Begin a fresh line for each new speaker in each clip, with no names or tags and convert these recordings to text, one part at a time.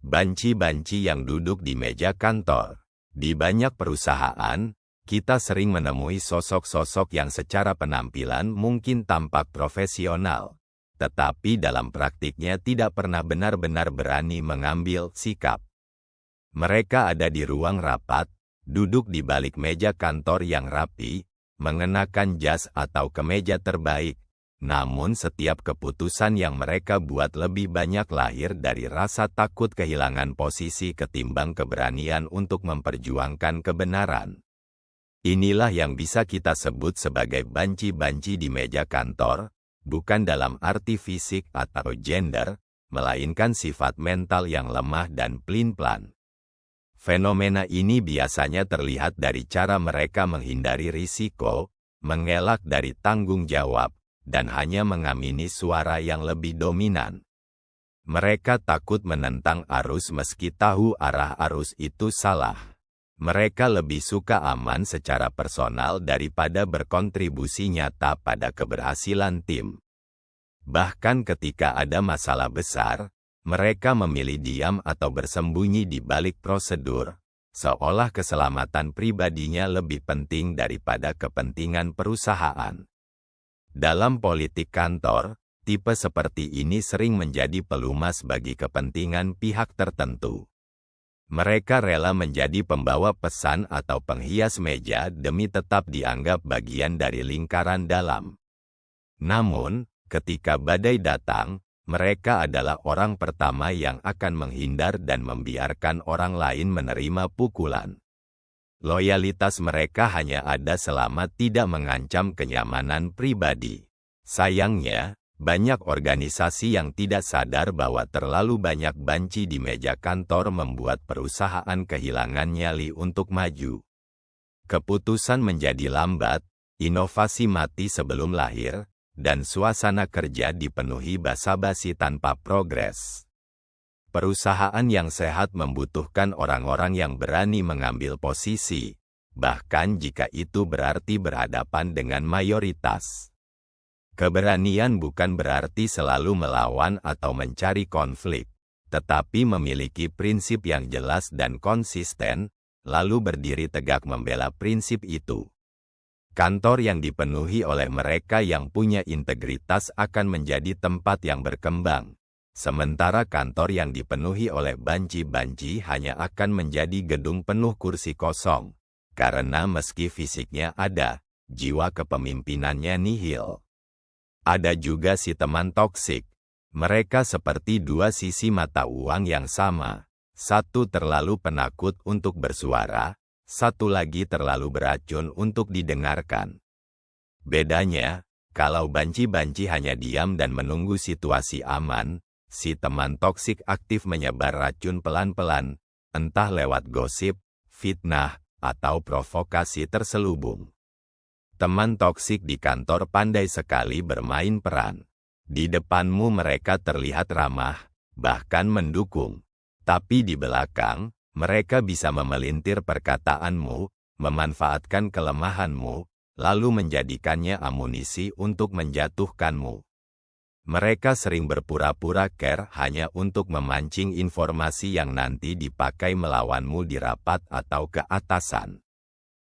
Banci-banci yang duduk di meja kantor. Di banyak perusahaan, kita sering menemui sosok-sosok yang secara penampilan mungkin tampak profesional, tetapi dalam praktiknya tidak pernah benar-benar berani mengambil sikap. Mereka ada di ruang rapat, duduk di balik meja kantor yang rapi, mengenakan jas atau kemeja terbaik. Namun setiap keputusan yang mereka buat lebih banyak lahir dari rasa takut kehilangan posisi ketimbang keberanian untuk memperjuangkan kebenaran. Inilah yang bisa kita sebut sebagai banci-banci di meja kantor, bukan dalam arti fisik atau gender, melainkan sifat mental yang lemah dan pelin-pelan. Fenomena ini biasanya terlihat dari cara mereka menghindari risiko, mengelak dari tanggung jawab, dan hanya mengamini suara yang lebih dominan. Mereka takut menentang arus meski tahu arah arus itu salah. Mereka lebih suka aman secara personal daripada berkontribusi nyata pada keberhasilan tim. Bahkan ketika ada masalah besar, mereka memilih diam atau bersembunyi di balik prosedur, seolah keselamatan pribadinya lebih penting daripada kepentingan perusahaan. Dalam politik kantor, tipe seperti ini sering menjadi pelumas bagi kepentingan pihak tertentu. Mereka rela menjadi pembawa pesan atau penghias meja demi tetap dianggap bagian dari lingkaran dalam. Namun, ketika badai datang, mereka adalah orang pertama yang akan menghindar dan membiarkan orang lain menerima pukulan. Loyalitas mereka hanya ada selama tidak mengancam kenyamanan pribadi. Sayangnya, banyak organisasi yang tidak sadar bahwa terlalu banyak banci di meja kantor membuat perusahaan kehilangan nyali untuk maju. Keputusan menjadi lambat, inovasi mati sebelum lahir, dan suasana kerja dipenuhi basa-basi tanpa progres. Perusahaan yang sehat membutuhkan orang-orang yang berani mengambil posisi, bahkan jika itu berarti berhadapan dengan mayoritas. Keberanian bukan berarti selalu melawan atau mencari konflik, tetapi memiliki prinsip yang jelas dan konsisten, lalu berdiri tegak membela prinsip itu. Kantor yang dipenuhi oleh mereka yang punya integritas akan menjadi tempat yang berkembang. Sementara kantor yang dipenuhi oleh banci-banci hanya akan menjadi gedung penuh kursi kosong, karena meski fisiknya ada, jiwa kepemimpinannya nihil. Ada juga si teman toksik. Mereka seperti dua sisi mata uang yang sama. Satu terlalu penakut untuk bersuara, satu lagi terlalu beracun untuk didengarkan. Bedanya, kalau banci-banci hanya diam dan menunggu situasi aman, si teman toksik aktif menyebar racun pelan-pelan, entah lewat gosip, fitnah, atau provokasi terselubung. Teman toksik di kantor pandai sekali bermain peran. Di depanmu mereka terlihat ramah, bahkan mendukung. Tapi di belakang, mereka bisa memelintir perkataanmu, memanfaatkan kelemahanmu, lalu menjadikannya amunisi untuk menjatuhkanmu. Mereka sering berpura-pura care hanya untuk memancing informasi yang nanti dipakai melawanmu di rapat atau ke atasan.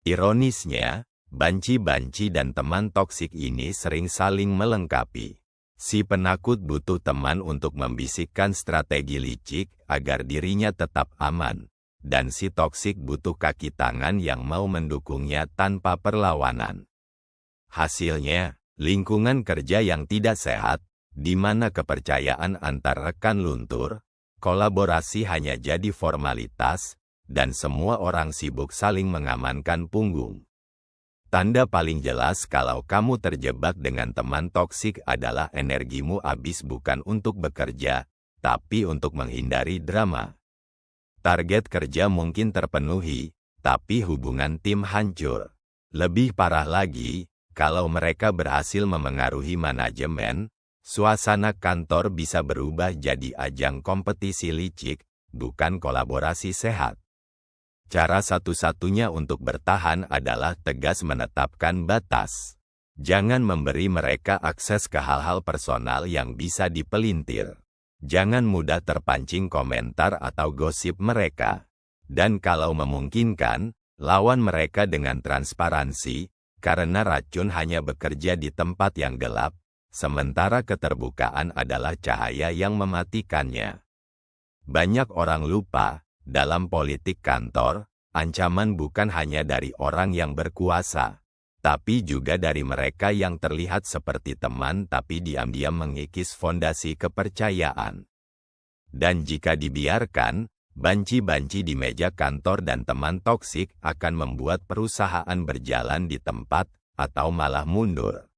Ironisnya, banci-banci dan teman toksik ini sering saling melengkapi. Si penakut butuh teman untuk membisikkan strategi licik agar dirinya tetap aman, dan si toksik butuh kaki tangan yang mau mendukungnya tanpa perlawanan. Hasilnya, lingkungan kerja yang tidak sehat, di mana kepercayaan antar rekan luntur, kolaborasi hanya jadi formalitas, dan semua orang sibuk saling mengamankan punggung. Tanda paling jelas kalau kamu terjebak dengan teman toksik adalah energimu habis bukan untuk bekerja, tapi untuk menghindari drama. Target kerja mungkin terpenuhi, tapi hubungan tim hancur. Lebih parah lagi, kalau mereka berhasil memengaruhi manajemen, suasana kantor bisa berubah jadi ajang kompetisi licik, bukan kolaborasi sehat. Cara satu-satunya untuk bertahan adalah tegas menetapkan batas. Jangan memberi mereka akses ke hal-hal personal yang bisa dipelintir. Jangan mudah terpancing komentar atau gosip mereka. Dan kalau memungkinkan, lawan mereka dengan transparansi, karena racun hanya bekerja di tempat yang gelap, sementara keterbukaan adalah cahaya yang mematikannya. Banyak orang lupa, dalam politik kantor, ancaman bukan hanya dari orang yang berkuasa, tapi juga dari mereka yang terlihat seperti teman tapi diam-diam mengikis fondasi kepercayaan. Dan jika dibiarkan, banci-banci di meja kantor dan teman toksik akan membuat perusahaan berjalan di tempat, atau malah mundur.